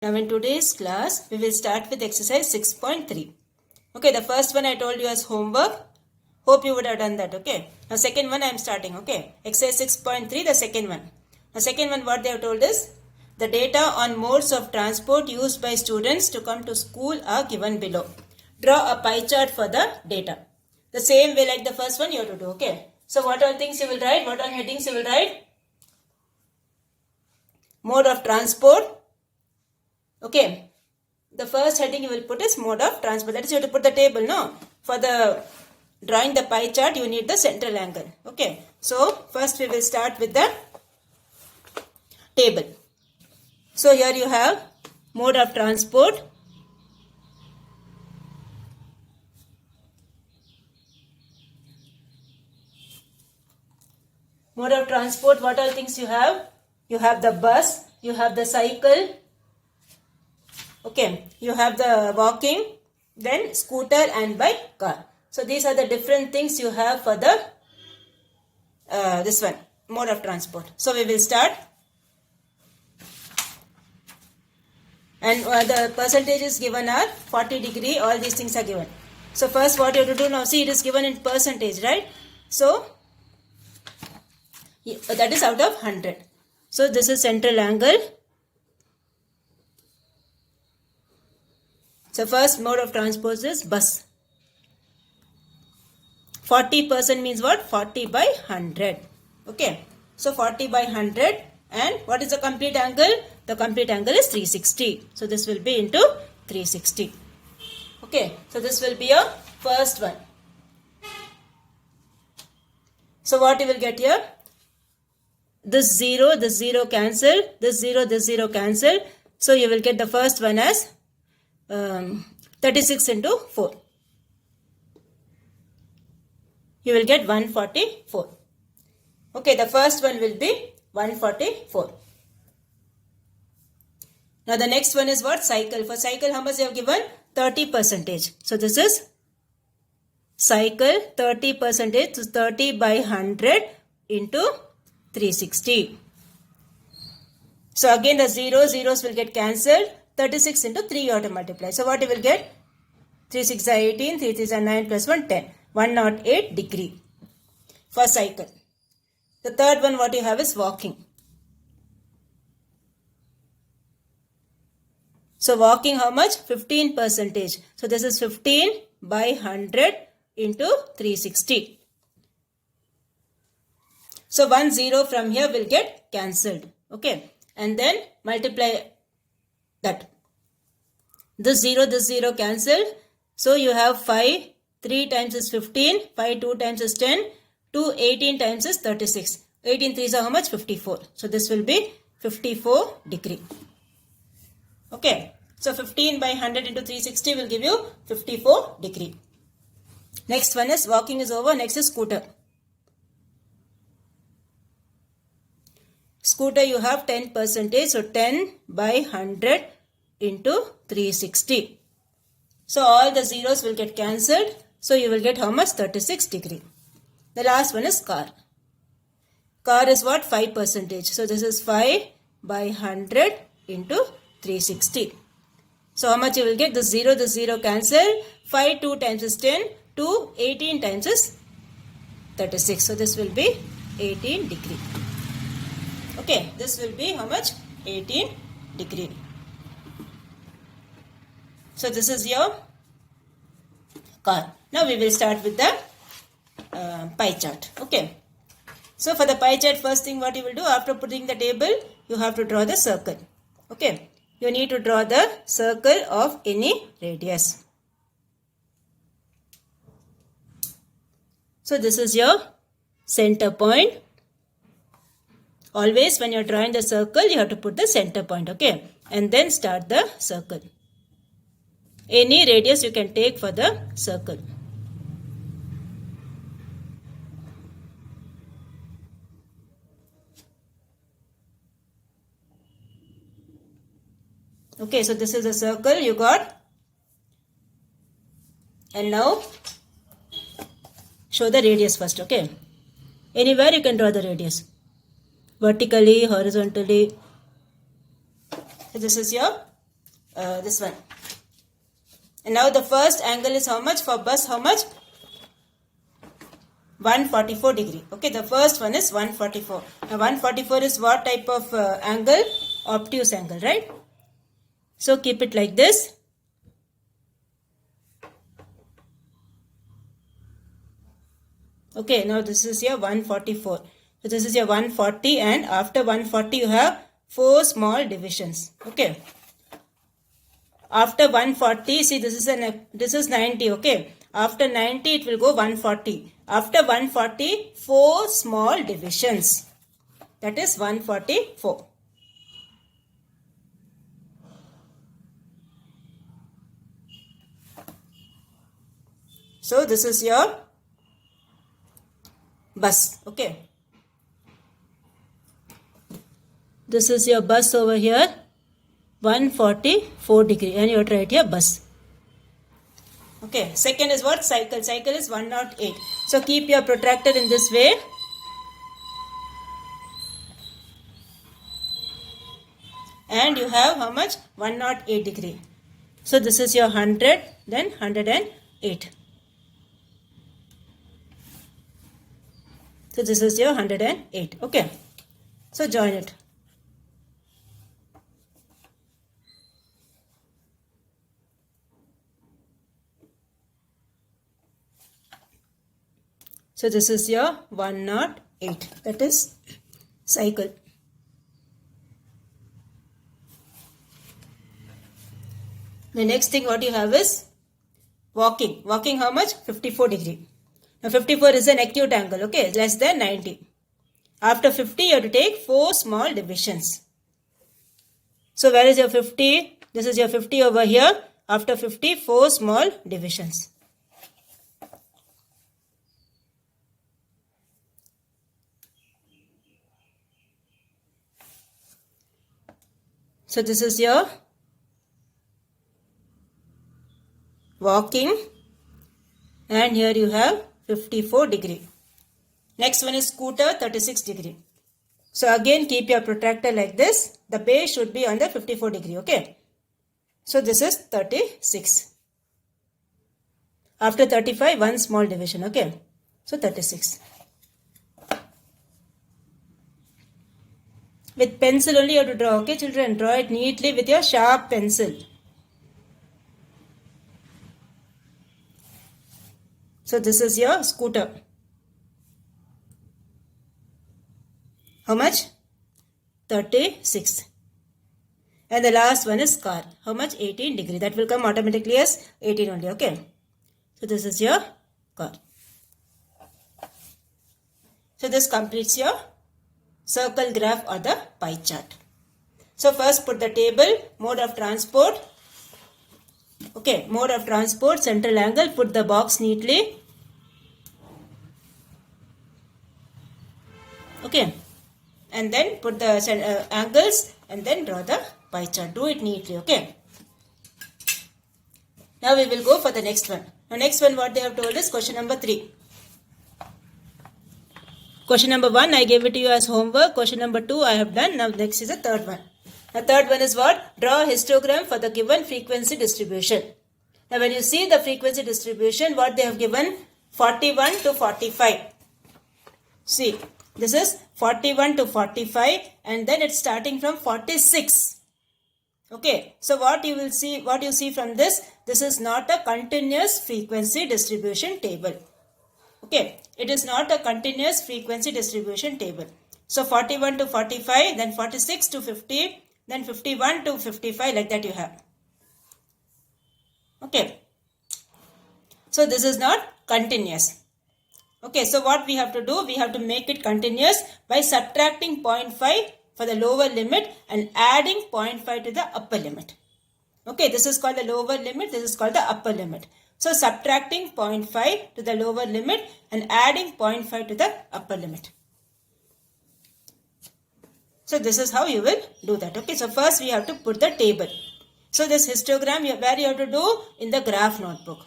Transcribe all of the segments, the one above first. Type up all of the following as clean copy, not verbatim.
Now in today's class, we will start with exercise 6.3. Okay, the first one I told you as homework. Hope you would have done that, okay. Now second one I am starting, okay. Exercise 6.3, the second one. The second one what they have told is, the data on modes of transport used by students to come to school are given below. Draw a pie chart for the data. The same way like the first one you have to do, okay. So what all things you will write, what all headings you will write? Mode of transport. Okay, the first heading you will put is mode of transport. That is, you have to put the table, no? For the drawing the pie chart, you need the central angle. Okay, so first we will start with the table. So here you have mode of transport. Mode of transport, what all things you have? You have the bus, you have the cycle. Okay, you have the walking, then scooter and bike, car. So these are the different things you have for the this one, mode of transport. So we will start. And the percentages given are 40 degree, all these things are given. So first what you have to do now, see it is given in percentage, right? So that is out of 100. So this is central angle. So first mode of transport is bus. 40% means what? 40 by 100. Okay. So 40 by 100. And what is the complete angle? The complete angle is 360. So this will be into 360. Okay. So this will be your first one. So what you will get here? This 0 cancel. This 0 cancel. So you will get the first one as 36 into 4. You will get 144. Okay, the first one will be 144. Now the next one is what? Cycle. For cycle, how much you have given? 30%. So this is cycle 30%. So 30 by 100 into 360. So again the zeros will get cancelled. 36 into 3 you have to multiply. So what you will get? 3 6 are 18, 3 3 are 9 plus 1 10. 108 degree for cycle. The third one what you have is walking. So walking how much? 15%. So this is 15 by 100 into 360. So 1 0 from here will get cancelled. Okay. And then multiply that. This 0 cancelled. So you have 5, 3 times is 15, 5 2 times is 10, 2 18 times is 36. 18 3s are how much? 54. So this will be 54 degree. Okay. So 15 by 100 into 360 will give you 54 degree. Next one is walking is over. Next is scooter. Scooter you have 10%. So 10 by 100 into 360. So all the zeros will get cancelled. So you will get how much? 36 degree. The last one is car. Car is what? 5%. So this is 5 by 100 into 360. So how much you will get? The 0 cancel. 5 2 times is 10. 2 18 times is 36. So this will be 18 degree. Okay, this will be how much? 18 degree. So this is your car. Now we will start with the pie chart. Okay. So for the pie chart, first thing what you will do, after putting the table, you have to draw the circle. Okay. You need to draw the circle of any radius. So this is your center point. Always when you are drawing the circle, you have to put the center point. Okay. And then start the circle. Any radius you can take for the circle. Okay, so this is a circle you got. And now show the radius first, okay. Anywhere you can draw the radius. Vertically, horizontally. So this is your this one. And now the first angle is how much? For bus, how much? 144 degree. Okay, the first one is 144. Now 144 is what type of angle? Obtuse angle, right? So keep it like this. Okay, now this is your 144. So this is your 140, and after 140 you have 4 small divisions. Okay. After 140, see this is 90, okay. After 90 it will go 140. After 140, 4 small divisions. That is 144. So this is your bus, okay. This is your bus over here, 144 degree, and you have to write your bus. Okay, second is what? Cycle. Cycle is 108. So keep your protractor in this way. And you have how much? 108 degree. So this is your 100, then 108. So this is your 108. Okay. So join it. So this is your 108. That is cycle. The next thing what you have is walking. Walking how much? 54 degree. Now 54 is an acute angle, okay, less than 90. After 50 you have to take 4 small divisions. So where is your 50? This is your 50 over here. After 50, 4 small divisions. So this is your walking, and here you have 54 degree. Next one is scooter, 36 degree. So again keep your protractor like this. The base should be on the 54 degree, okay. So this is 36. After 35, 1 small division, okay. So 36. With pencil only you have to draw, okay children. Draw it neatly with your sharp pencil. So this is your scooter. How much? 36. And the last one is car. How much? 18 degree. That will come automatically as 18 only, okay. So this is your car. So this completes your circle graph or the pie chart. So first put the table, mode of transport. Okay, mode of transport, central angle, put the box neatly. Okay, and then put the angles and then draw the pie chart. Do it neatly, okay. Now we will go for the next one. Now next one what they have told is question number 3. Question number 1 I gave it to you as homework. Question number 2 I have done. Now next is the third one. The third one is what? Draw a histogram for the given frequency distribution. Now when you see the frequency distribution, what they have given? 41 to 45. See, this is 41 to 45 and then it's starting from 46. Okay, so what you see from this is not a continuous frequency distribution table. Okay, it is not a continuous frequency distribution table. So 41 to 45, then 46 to 50, then 51 to 55, like that you have. Okay, so this is not continuous. Okay, so what we have to do? We have to make it continuous by subtracting 0.5 for the lower limit and adding 0.5 to the upper limit. Okay, this is called the lower limit, this is called the upper limit. So subtracting 0.5 to the lower limit and adding 0.5 to the upper limit. So this is how you will do that. Okay, so first we have to put the table. So this histogram where you have to do in the graph notebook.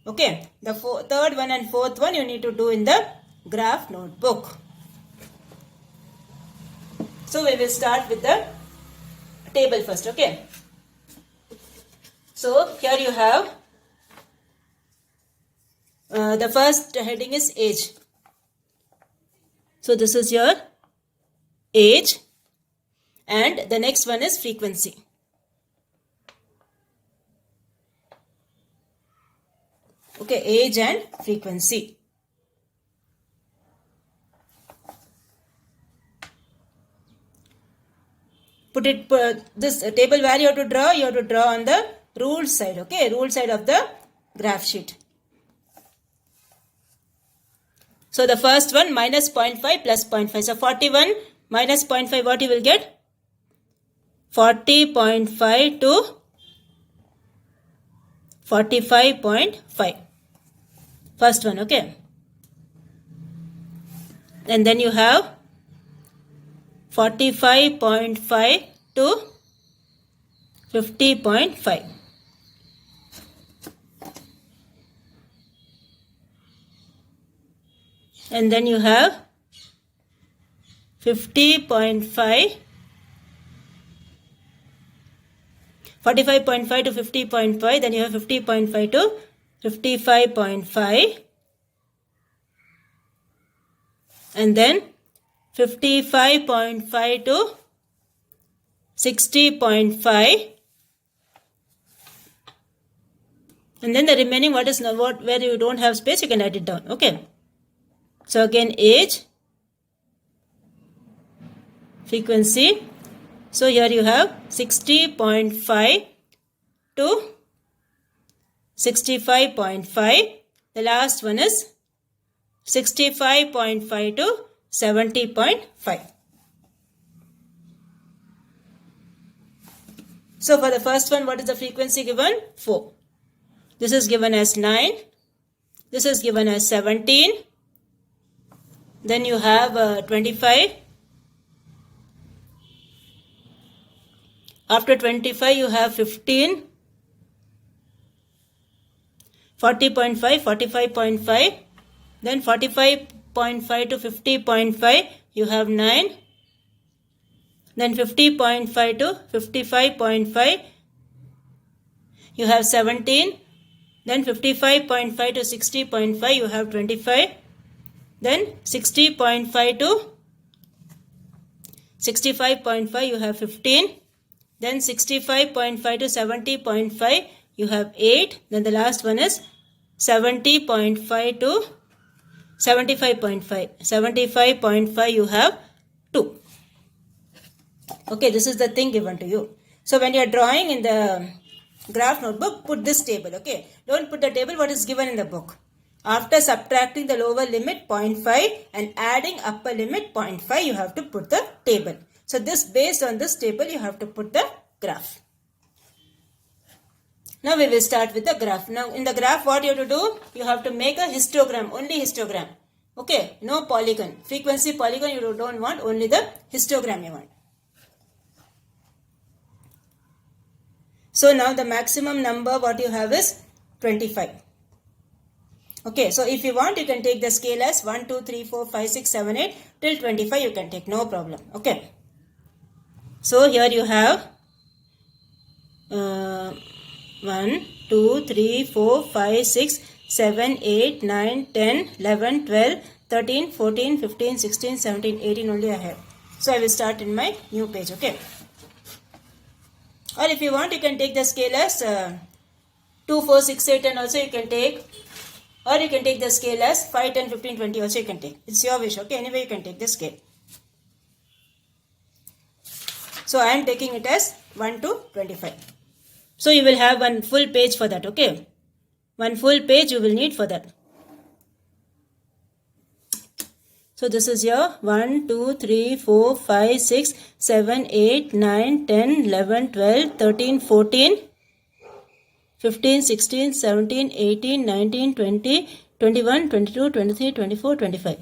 Okay, the third one and fourth one you need to do in the graph notebook. So we will start with the table first. Okay. So here you have the first heading is age. So this is your age, and the next one is frequency. Okay, age and frequency. This table where you have to draw on the rule side. Okay, rule side of the graph sheet. So the first one, minus 0.5 plus 0.5. So 41 minus 0.5, what you will get? 40.5 to 45.5. First one, okay. And then you have 45.5 to 50.5. And then you have 50.5, 45.5 to 50.5, then you have 50.5 to 55.5, and then 55.5 to 60.5, and then the remaining where you don't have space, you can write it down. Okay. So again, age, frequency. So here you have 60.5 to 65.5. The last one is 65.5 to 70.5. So for the first one, what is the frequency given? 4. This is given as 9. This is given as 17. Then you have 25. After 25, you have 15, 40.5, 45.5. Then 45.5 to 50.5, you have 9. Then 50.5 to 55.5, you have 17. Then 55.5 to 60.5, you have 25. Then 60.5 to 65.5, you have 15. Then 65.5 to 70.5, you have 8. Then the last one is 70.5 to 75.5. 75.5, you have 2. Okay, this is the thing given to you. So when you are drawing in the graph notebook, put this table. Okay, don't put the table what is given in the book. After subtracting the lower limit 0.5 and adding upper limit 0.5, you have to put the table. So this, based on this table, you have to put the graph. Now we will start with the graph. Now in the graph, what you have to do? You have to make a histogram, only histogram. Okay, no polygon. Frequency polygon you don't want, only the histogram you want. So now the maximum number what you have is 25. Okay, so if you want, you can take the scale as 1, 2, 3, 4, 5, 6, 7, 8 till 25 you can take, no problem. Okay. So here you have 1, 2, 3, 4, 5, 6, 7, 8, 9, 10, 11, 12, 13, 14, 15, 16, 17, 18 only I have. So I will start in my new page. Okay. Or if you want, you can take the scale as 2, 4, 6, 8 and also you can take. Or you can take the scale as 5, 10, 15, 20 also you can take. It's your wish. Okay. Anyway, you can take the scale. So I am taking it as 1 to 25. So you will have one full page for that. Okay. One full page you will need for that. So this is your 1, 2, 3, 4, 5, 6, 7, 8, 9, 10, 11, 12, 13, 14, 15, 16, 17, 18, 19, 20, 21, 22, 23, 24, 25.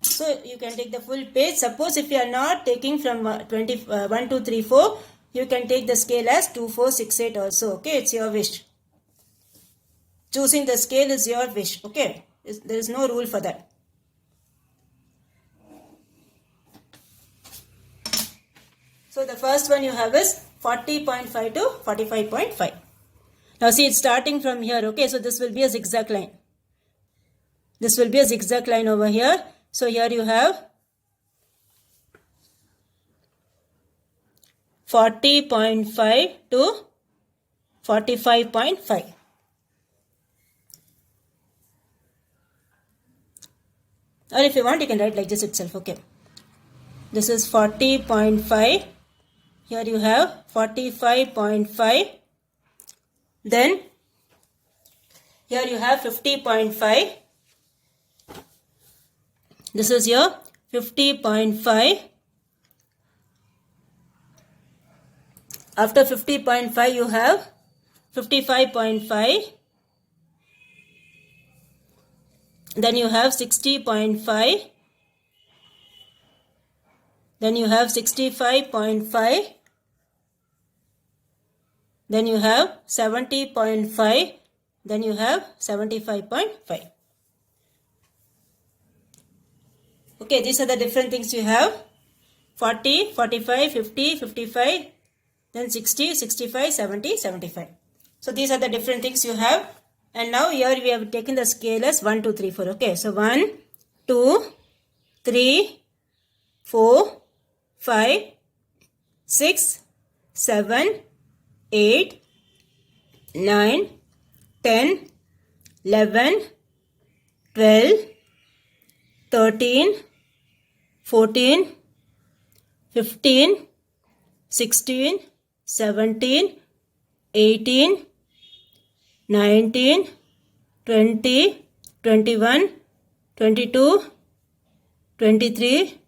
So you can take the full page. Suppose if you are not taking from 1, 2, 3, 4, you can take the scale as 2, 4, 6, 8 also. Okay, it's your wish. Choosing the scale is your wish. Okay, there is no rule for that. So the first one you have is 40.5 to 45.5. Now see, it's starting from here, okay? So this will be a zigzag line. This will be a zigzag line over here. So here you have 40.5 to 45.5. Or if you want, you can write like this itself, okay? This is 40.5. Here you have 45.5. Then here you have 50.5. This is your 50.5. After 50.5 you have 55.5. Then you have 60.5. Then you have 65.5. Then you have 70.5. Then you have 75.5. Okay, these are the different things you have. 40, 45, 50, 55, then 60, 65, 70, 75. So these are the different things you have. And now here we have taken the scale as 1, 2, 3, 4. Okay, so 1, 2, 3, 4, 5, 6, 7, 8, 9, 10, 11, 12, 13, 14, 15, 16, 17, 18, 19, 20, 21, 22, 23,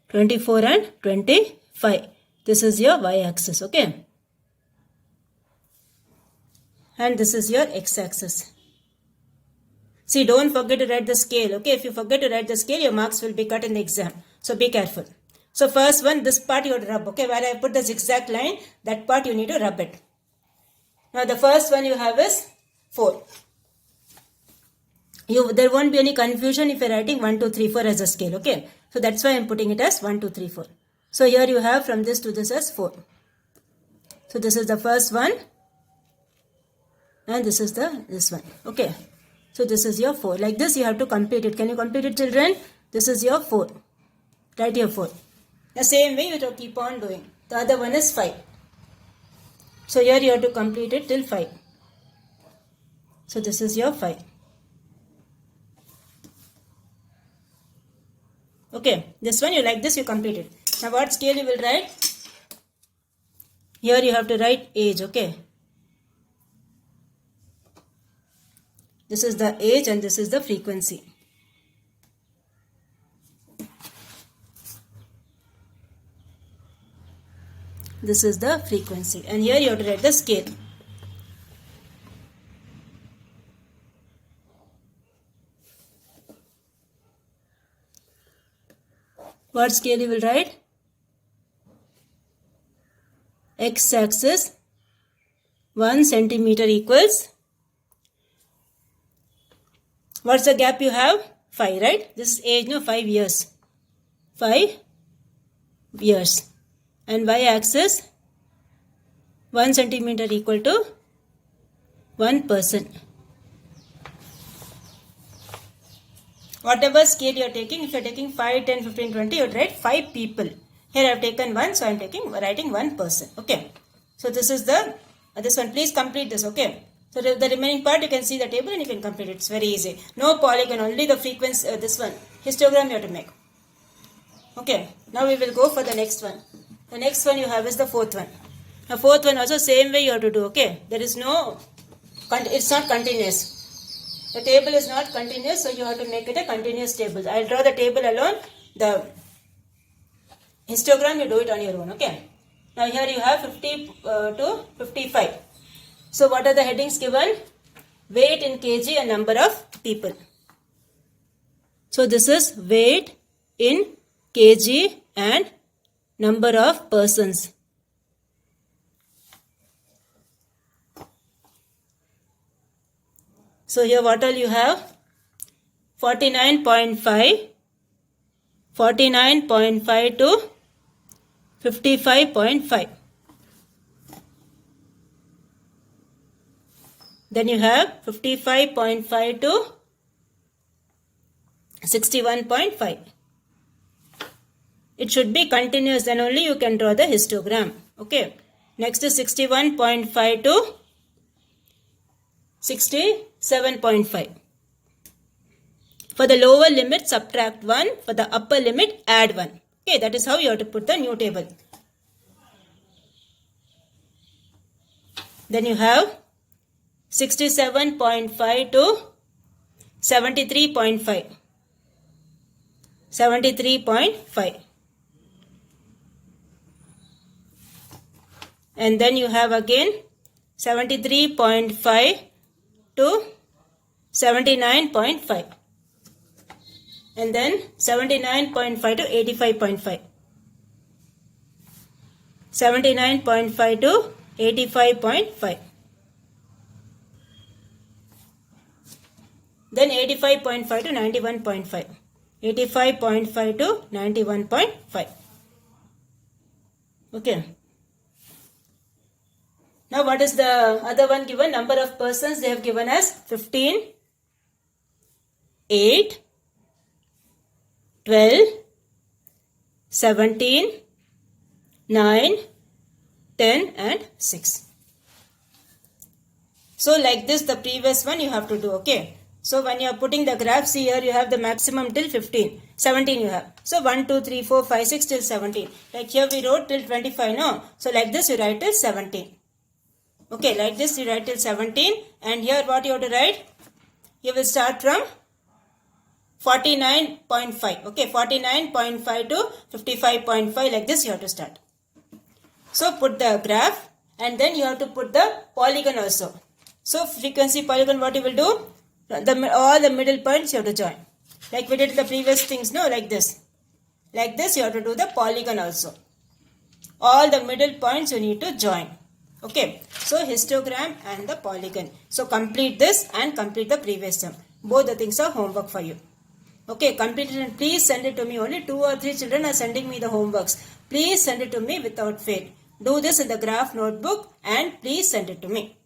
24 and 25. This is your y-axis, okay? And this is your x-axis. See, don't forget to write the scale, okay? If you forget to write the scale, your marks will be cut in the exam. So be careful. So first one, this part you have to rub, okay? Where I put the zigzag line, that part you need to rub it. Now the first one you have is 4. There won't be any confusion if you're writing 1, 2, 3, 4 as a scale, okay? So that's why I'm putting it as 1, 2, 3, 4. So here you have from this to this as 4. So this is the first one. And this is this one, okay? So this is your 4. Like this you have to complete it. Can you complete it, children? This is your 4. Write your 4. The same way you have to keep on doing. The other one is 5. So here you have to complete it till 5. So this is your 5. Okay, this one you like this, you complete it. Now what scale you will write? Here you have to write age, okay? This is the age and this is the frequency. This is the frequency. And here you have to write the scale. What scale you will write? X-axis 1 centimeter equals. What's the gap you have? 5, right? This is age, no? 5 years. 5 years. And y-axis 1 centimeter equal to 1 person. Whatever scale you are taking, if you are taking 5, 10, 15, 20, you write 5 people. Here I have taken 1, so I am writing 1 person. Okay. So this is this one. Please complete this. Okay. So the remaining part you can see the table and you can complete it. It's very easy. No polygon, only the frequency. This one histogram you have to make. Okay. Now we will go for the next one. The next one you have is the 4th one. The 4th one also same way you have to do. Okay. There is no. It's not continuous. The table is not continuous, so you have to make it a continuous table. I'll draw the table alone. The histogram you do it on your own. Okay. Now here you have 50 to 55. So what are the headings given? Weight in kg and number of people. So this is weight in kg and number of persons. So here what all you have? 49.5, 49.5 to 55.5. Then you have 55.5 to 61.5. It should be continuous, then only you can draw the histogram. Okay. Next is 61.5 to 67.5. For the lower limit, subtract 1. For the upper limit, add 1. Okay, that is how you have to put the new table. Then you have 67.5 to 73.5. 73.5. And then you have again 73.5 to 79.5. And then 79.5 to 85.5. 79.5 to 85.5. Then 85.5 to 91.5. 85.5 to 91.5. Okay. Now what is the other one given? Number of persons they have given as 15, 8, 12, 17, 9, 10 and 6. So like this the previous one you have to do. Okay. So when you are putting the graphs here, you have the maximum till 15. 17 you have. So 1, 2, 3, 4, 5, 6 till 17. Like here we wrote till 25, no? So like this you write till 17. Okay, like this you write till 17. And here what you have to write? You will start from 49.5. Okay, 49.5 to 55.5. Like this you have to start. So put the graph and then you have to put the polygon also. So frequency polygon, what you will do? All the middle points you have to join. Like we did the previous things, no? Like this. Like this you have to do the polygon also. All the middle points you need to join. Okay. So histogram and the polygon. So complete this and complete the previous sum. Both the things are homework for you. Okay. Complete it and please send it to me. Only 2 or 3 children are sending me the homeworks. Please send it to me without fail. Do this in the graph notebook and please send it to me.